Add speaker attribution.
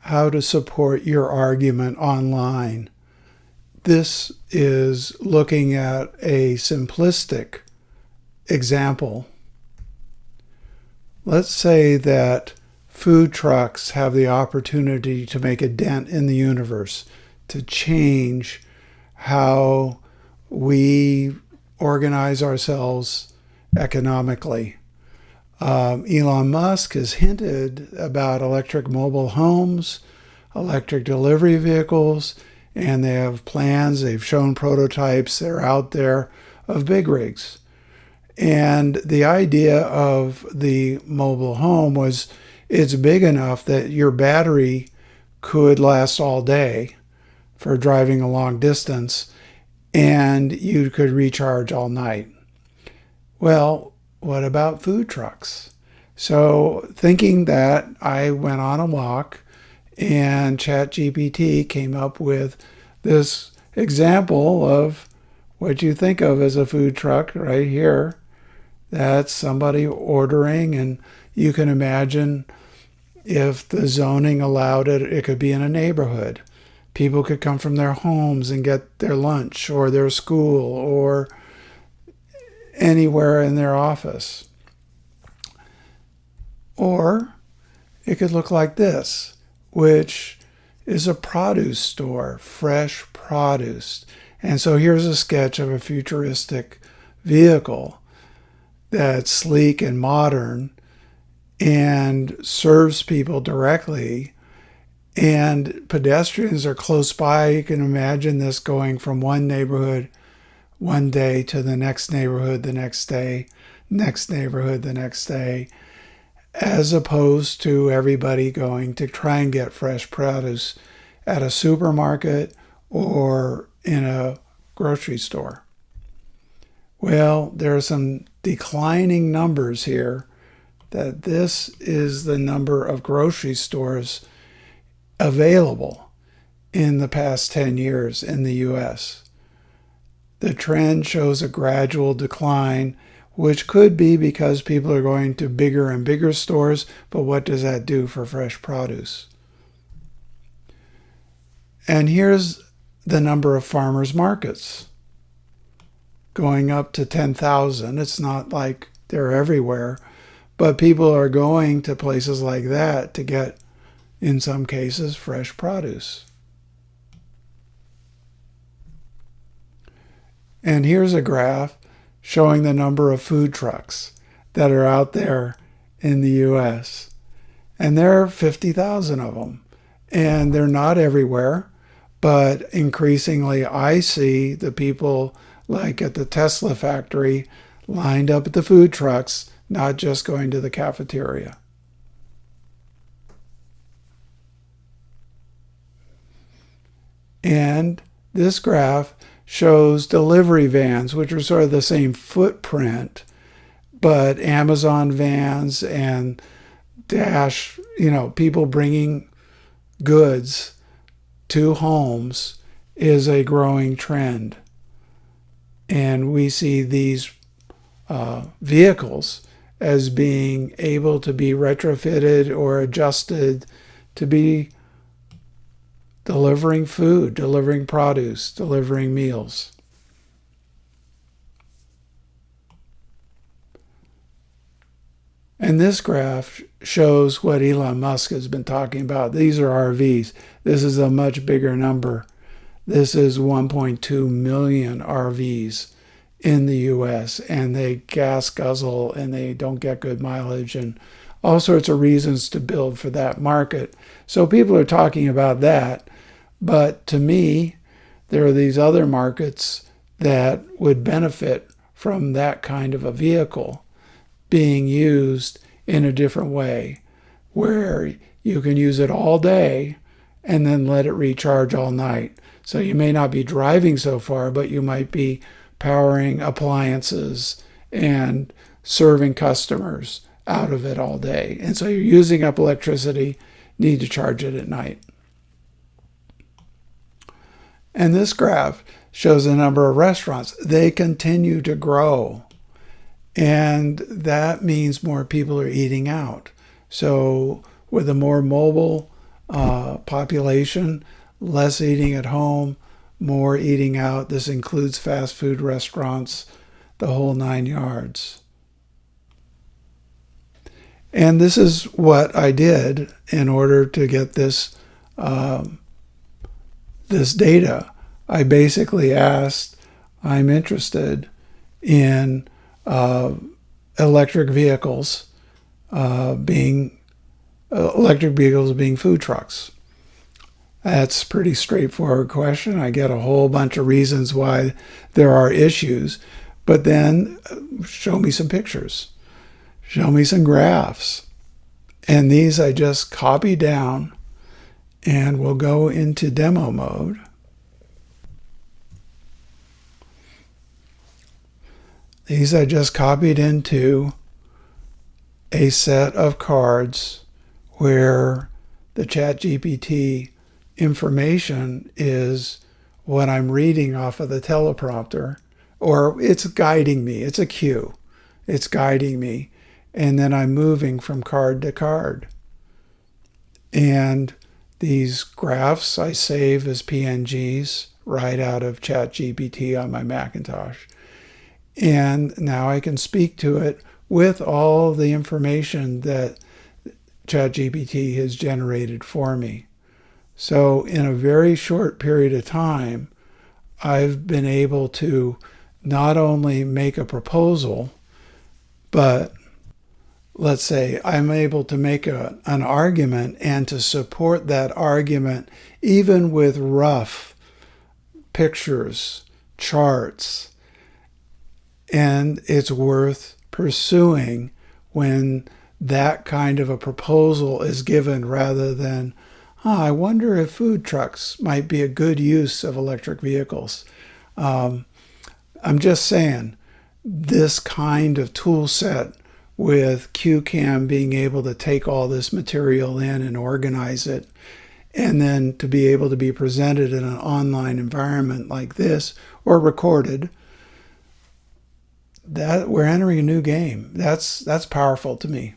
Speaker 1: how to support your argument online. This is looking at a simplistic example. Let's say that food trucks have the opportunity to make a dent in the universe, to change how we organize ourselves economically. Elon Musk has hinted about electric mobile homes, electric delivery vehicles, and they have plans, they've shown prototypes, they're out there, of big rigs. And the idea of the mobile home was it's big enough that your battery could last all day for driving a long distance, and you could recharge all night. Well, what about food trucks? So thinking that, I went on a walk, and ChatGPT came up with this example of what you think of as a food truck right here. That's somebody ordering, and you can imagine if the zoning allowed it, it could be in a neighborhood. People could come from their homes and get their lunch or their school or anywhere in their office. Or it could look like this, which is a produce store, fresh produce. And so here's a sketch of a futuristic vehicle that's sleek and modern and serves people directly. And pedestrians are close by. You can imagine this going from one neighborhood one day to the next neighborhood the next day, next neighborhood the next day, as opposed to everybody going to try and get fresh produce at a supermarket or in a grocery store. Well, there are some declining numbers here that this is the number of grocery stores available in the past 10 years in the U.S. The trend shows a gradual decline, which could be because people are going to bigger and bigger stores, but what does that do for fresh produce? And here's the number of farmers markets going up to 10,000. It's not like they're everywhere, but people are going to places like that to get, in some cases, fresh produce. And here's a graph showing the number of food trucks that are out there in the U.S. And there are 50,000 of them. And they're not everywhere, but increasingly I see the people like at the Tesla factory lined up at the food trucks, not just going to the cafeteria. And this graph shows delivery vans, which are sort of the same footprint, but Amazon vans and Dash, people bringing goods to homes is a growing trend. And we see these vehicles as being able to be retrofitted or adjusted to be delivering food, delivering produce, delivering meals. And this graph shows what Elon Musk has been talking about. These are RVs. This is a much bigger number. This is 1.2 million RVs in the U.S., and they gas guzzle and they don't get good mileage and all sorts of reasons to build for that market. So people are talking about that. But to me, there are these other markets that would benefit from that kind of a vehicle being used in a different way, where you can use it all day and then let it recharge all night. So you may not be driving so far, but you might be powering appliances and serving customers out of it all day. And so you're using up electricity, need to charge it at night. And this graph shows the number of restaurants. They continue to grow. And that means more people are eating out. So with a more mobile population, less eating at home, more eating out. This includes fast food restaurants, the whole 9 yards. And this is what I did in order to get this this data. I basically asked, I'm interested in electric vehicles being food trucks. That's a pretty straightforward question. I get a whole bunch of reasons why there are issues, but then show me some pictures. Show me some graphs. And these I just copy down, and we'll go into demo mode. These I just copied into a set of cards where the ChatGPT information is what I'm reading off of the teleprompter, or it's guiding me. It's a cue. It's guiding me. And then I'm moving from card to card. And these graphs I save as PNGs right out of ChatGPT on my Macintosh. And now I can speak to it with all the information that ChatGPT has generated for me. So in a very short period of time, I've been able to not only make a proposal, but let's say I'm able to make an argument and to support that argument even with rough pictures, charts. And it's worth pursuing when that kind of a proposal is given rather than, I wonder if food trucks might be a good use of electric vehicles. I'm just saying, this kind of tool set with CueCam being able to take all this material in and organize it, and then to be able to be presented in an online environment like this or recorded, that we're entering a new game. That's powerful to me.